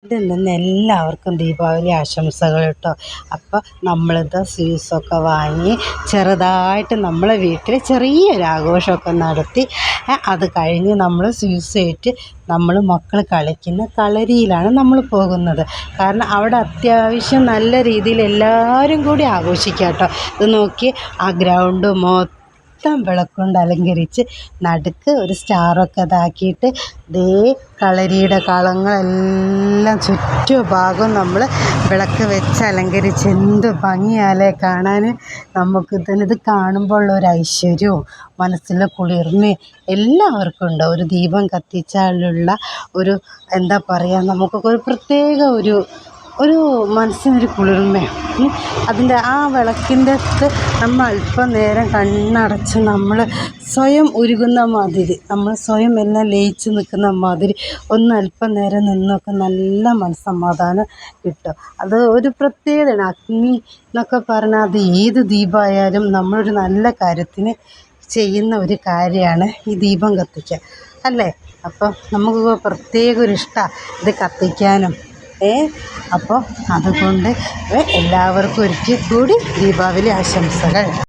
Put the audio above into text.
ഇതിൽ നിന്ന് എല്ലാവർക്കും ദീപാവലി ആശംസകൾ കേട്ടോ. അപ്പോൾ നമ്മളിത് സ്വീറ്റ്സൊക്കെ വാങ്ങി ചെറുതായിട്ട് നമ്മളെ വീട്ടിൽ ചെറിയൊരു ആഘോഷമൊക്കെ നടത്തി അത് കഴിഞ്ഞ് നമ്മൾ സ്വീറ്റ്സായിട്ട് നമ്മൾ മക്കൾ കളിക്കുന്ന കളരിയിലാണ് നമ്മൾ പോകുന്നത്. കാരണം അവിടെ അത്യാവശ്യം നല്ല രീതിയിൽ എല്ലാവരും കൂടി ആഘോഷിക്കാം കേട്ടോ. ഇത് നോക്കി ആ ഗ്രൗണ്ട് മൊത്തം വിളക്കൊണ്ട് അലങ്കരിച്ച് നടുക്ക് ഒരു സ്റ്റാറൊക്കെ ഇതാക്കിയിട്ട് ദേ കളരിയുടെ കളങ്ങളെല്ലാം ചുറ്റുഭാഗം നമ്മൾ വിളക്ക് വെച്ച് അലങ്കരിച്ച് എന്ത് ഭംഗിയാലേ കാണാൻ. നമുക്ക് ഇത് കാണുമ്പോൾ ഉള്ളൊരു ഐശ്വര്യവും മനസ്സിലെ കുളിർമയും എല്ലാവർക്കും ഉണ്ട്. ഒരു ദീപം കത്തിച്ചാലുള്ള ഒരു എന്താ പറയുക, നമുക്കൊക്കെ ഒരു പ്രത്യേക ഒരു മനസ്സിനൊരു കുളിർമയാണ്. അതിൻ്റെ ആ വിളക്കിൻ്റെ അടുത്ത് നമ്മൾ അല്പം നേരം കണ്ണടച്ച് നമ്മൾ സ്വയം ഉരുകുന്ന മാതിരി, നമ്മൾ സ്വയം എല്ലാം ലയിച്ച് നിൽക്കുന്ന മാതിരി ഒന്ന് അല്പം നേരം നിന്നൊക്കെ നല്ല മനസ്സമാധാനം കിട്ടും. അത് ഒരു പ്രത്യേകതയാണ്. അഗ്നി എന്നൊക്കെ പറഞ്ഞാൽ അത് ഏത് ദീപമായാലും നമ്മളൊരു നല്ല കാര്യത്തിന് ചെയ്യുന്ന ഒരു കാര്യമാണ് ഈ ദീപം കത്തിക്കുക, അല്ലേ? അപ്പോൾ നമുക്ക് പ്രത്യേക ഒരു ഇഷ്ടമാണ് ഇത് കത്തിക്കാനും. അപ്പോൾ അതുകൊണ്ട് എല്ലാവർക്കും ഒരിക്കൽ കൂടി ദീപാവലി ആശംസകൾ.